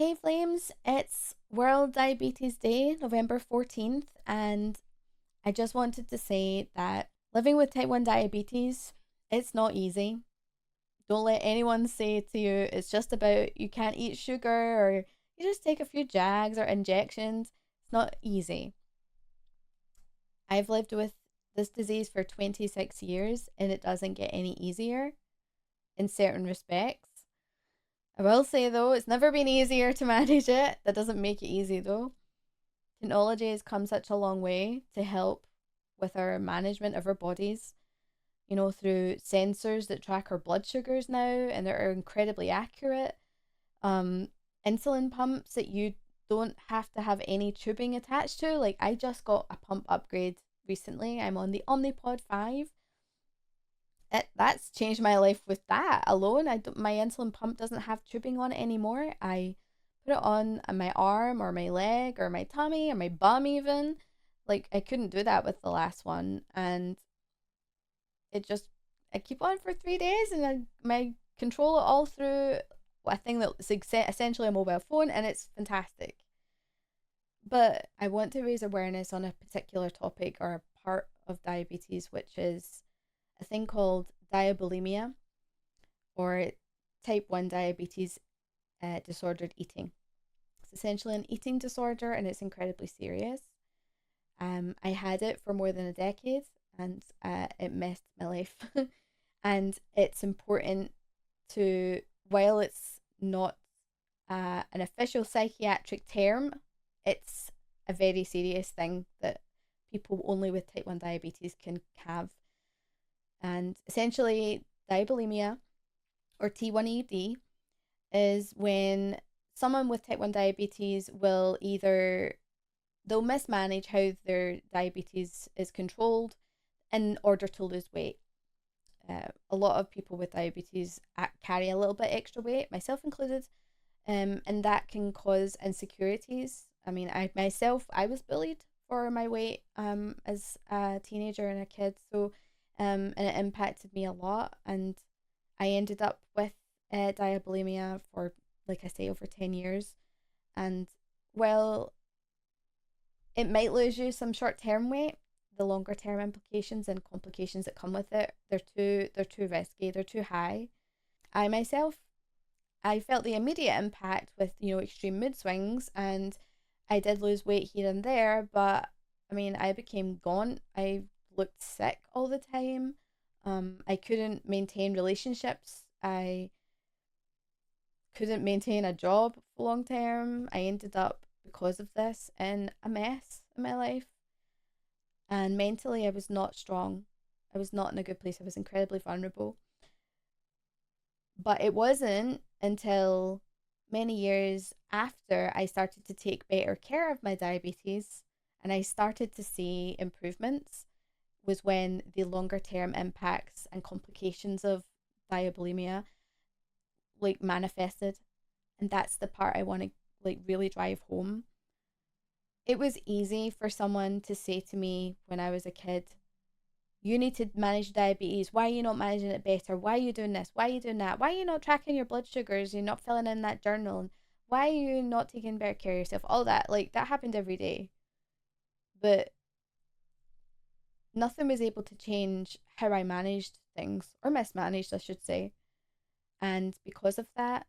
Hey Flames, it's World Diabetes Day, November 14th, and I just wanted to say that living with type 1 diabetes, it's not easy. Don't let anyone say to you it's just about you can't eat sugar or you just take a few jags or injections. It's not easy. I've lived with this disease for 26 years and it doesn't get any easier in certain respects. I will say though, it's never been easier to manage it. That doesn't make it easy though. Technology has come such a long way to help with our management of our bodies, through sensors that track our blood sugars now and they are incredibly accurate. Um, Insulin pumps that you don't have to have any tubing attached to. Like, I just got a pump upgrade recently. I'm on the Omnipod 5. That's changed my life with that alone. My insulin pump doesn't have tubing on it anymore. I put it on my arm or my leg or my tummy or my bum even. Like, I couldn't do that with the last one, and it just I keep on for 3 days, and my control it all through a thing that's essentially a mobile phone, and it's fantastic. But I want to raise awareness on a particular topic or a part of diabetes, which is a thing called diabulimia, or type 1 diabetes, disordered eating. It's essentially an eating disorder and it's incredibly serious. I had it for more than a decade and it messed my life. And it's important to, while it's not an official psychiatric term, it's a very serious thing that people only with type 1 diabetes can have. And essentially, diabulimia or T1D is when someone with type 1 diabetes will either they'll mismanage how their diabetes is controlled in order to lose weight. A lot of people with diabetes carry a little bit extra weight, myself included, and that can cause insecurities. I mean, I was bullied for my weight as a teenager and a kid, so and it impacted me a lot, and I ended up with diabulimia for, like I say, over 10 years. And well, it might lose you some short-term weight. The longer-term implications and complications that come with it, they're too risky, they're too high. I myself, I felt the immediate impact with, extreme mood swings, and I did lose weight here and there, but I mean, I became gaunt. I looked sick all the time. I couldn't maintain relationships. I couldn't maintain a job long term. I ended up, because of this, in a mess in my life. And mentally, I was not strong. I was not in a good place. I was incredibly vulnerable. But it wasn't until many years after I started to take better care of my diabetes and I started to see improvements was when the longer term impacts and complications of diabulimia like manifested. And that's the part I want to like really drive home. It was easy for someone to say to me when I was a kid, you need to manage diabetes. Why are you not managing it better? Why are you doing this? Why are you doing that? Why are you not tracking your blood sugars? You're not filling in that journal. Why are you not taking better care of yourself? All that. Like, that happened every day. But nothing was able to change how I managed things, or mismanaged, I should say. And because of that,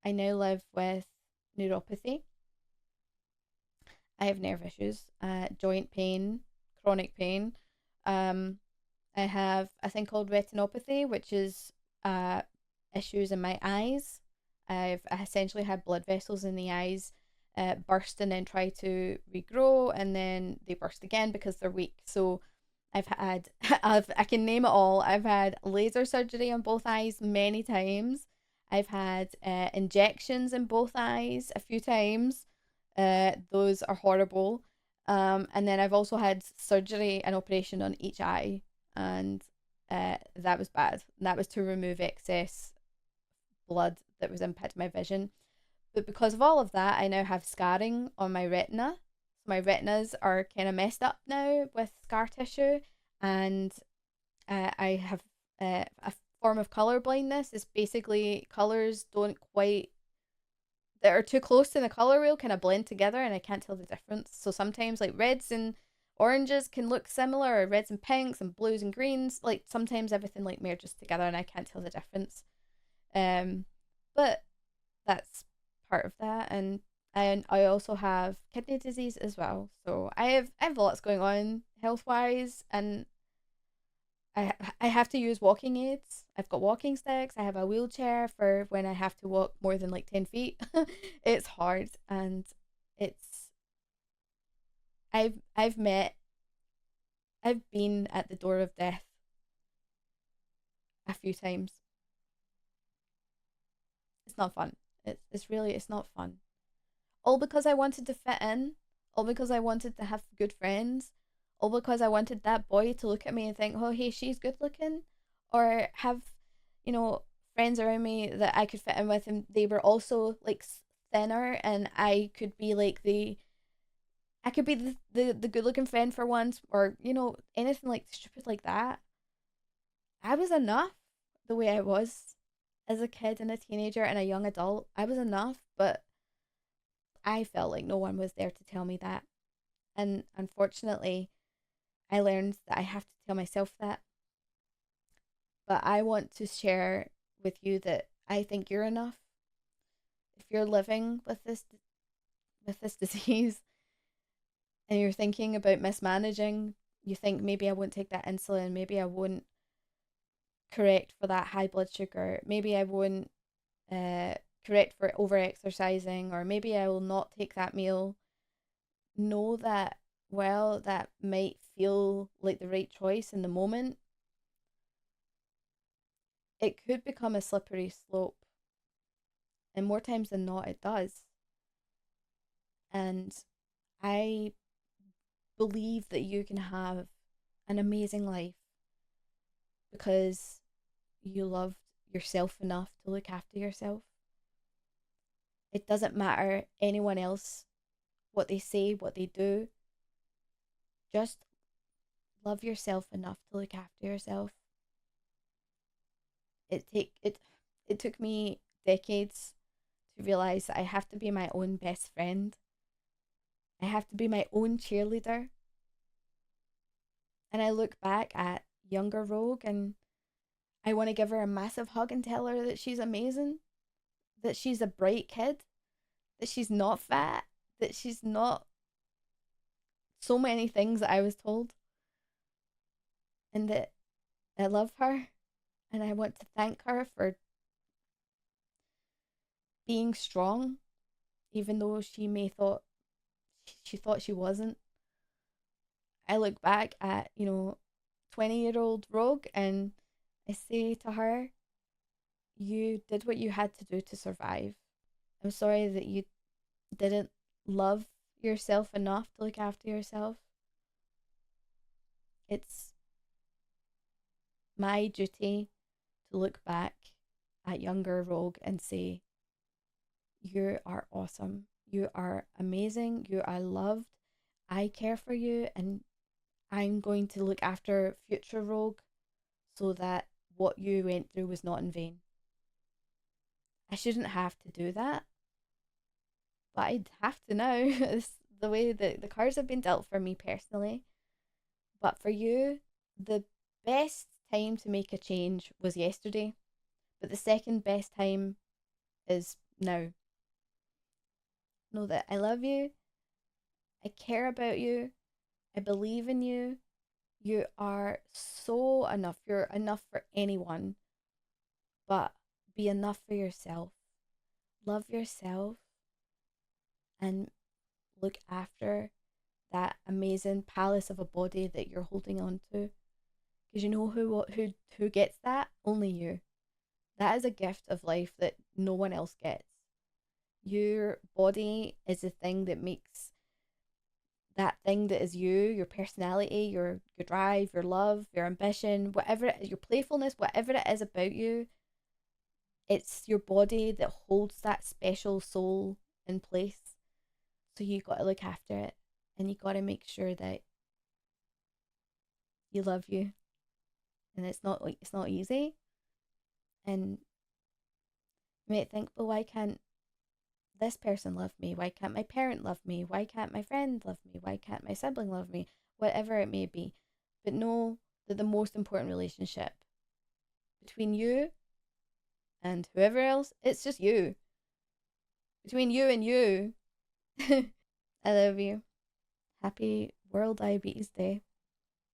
I now live with neuropathy. I have nerve issues, joint pain, chronic pain. Um, I have a thing called retinopathy, which is issues in my eyes. I essentially had blood vessels in the eyes burst and then try to regrow, and then they burst again because they're weak. So I've had, I can name it all. I've had laser surgery on both eyes many times. I've had injections in both eyes a few times. Those are horrible. And then I've also had surgery and operation on each eye, and that was bad. That was to remove excess blood that was impacting my vision. But because of all of that, I now have scarring on my retina. So my retinas are kind of messed up now with scar tissue, and I have a form of color blindness. It's basically colors don't quite that are too close to the color wheel kind of blend together and I can't tell the difference. So sometimes like reds and oranges can look similar, or reds and pinks and blues and greens. Like sometimes everything like merges together and I can't tell the difference. But that's part of that. And I also have kidney disease as well. So I have lots going on health wise, and I have to use walking aids. I've got walking sticks. I have a wheelchair for when I have to walk more than like 10 feet. It's hard, and it's I've met I've been at the door of death a few times. It's not fun. It's not fun. All because I wanted to fit in, all because I wanted to have good friends, all because I wanted that boy to look at me and think, oh, hey, she's good looking, or have, you know, friends around me that I could fit in with, and they were also like thinner, and I could be the good looking friend for once, or anything like stupid like that. I was enough the way I was as a kid and a teenager and a young adult. I was enough, but I felt like no one was there to tell me that. And unfortunately, I learned that I have to tell myself that. But I want to share with you that I think you're enough. If you're living with this disease and you're thinking about mismanaging, you think maybe I won't take that insulin, maybe I won't correct for that high blood sugar, maybe I won't correct for over exercising, or maybe I will not take that meal. Know that while that might feel like the right choice in the moment, it could become a slippery slope. And more times than not, it does. And I believe that you can have an amazing life because you loved yourself enough to look after yourself. It doesn't matter anyone else, what they say, what they do. Just love yourself enough to look after yourself. It took me decades to realize that I have to be my own best friend. I have to be my own cheerleader. And I look back at younger Rogue and I want to give her a massive hug and tell her that she's amazing, that she's a bright kid, that she's not fat, that she's not so many things that I was told, and that I love her. And I want to thank her for being strong, even though she thought she wasn't. I look back at 20-year-old Rogue and I say to her, you did what you had to do to survive. I'm sorry that you didn't love yourself enough to look after yourself. It's my duty to look back at younger Rogue and say, you are awesome. You are amazing. You are loved. I care for you, and I'm going to look after future Rogue so that what you went through was not in vain. I shouldn't have to do that, but I'd have to now. It's the way that the cards have been dealt for me personally. But for you, the best time to make a change was yesterday, but the second best time is now. Know that I love you, I care about you, I believe in you. You are so enough. You're enough for anyone, but be enough for yourself. Love yourself and look after that amazing palace of a body that you're holding on to. Because you know who gets that? Only you. That is a gift of life that no one else gets. Your body is the thing that makes that thing that is you, your personality, your drive, your love, your ambition, whatever it is, your playfulness, whatever it is about you, it's your body that holds that special soul in place. So you got to look after it, and you got to make sure that you love you. And it's not easy. And you might think, well, why can't this person love me? Why can't my parent love me? Why can't my friend love me? Why can't my sibling love me? Whatever it may be. But know that the most important relationship between you and whoever else, it's just you. Between you and you. I love you. Happy World Diabetes Day.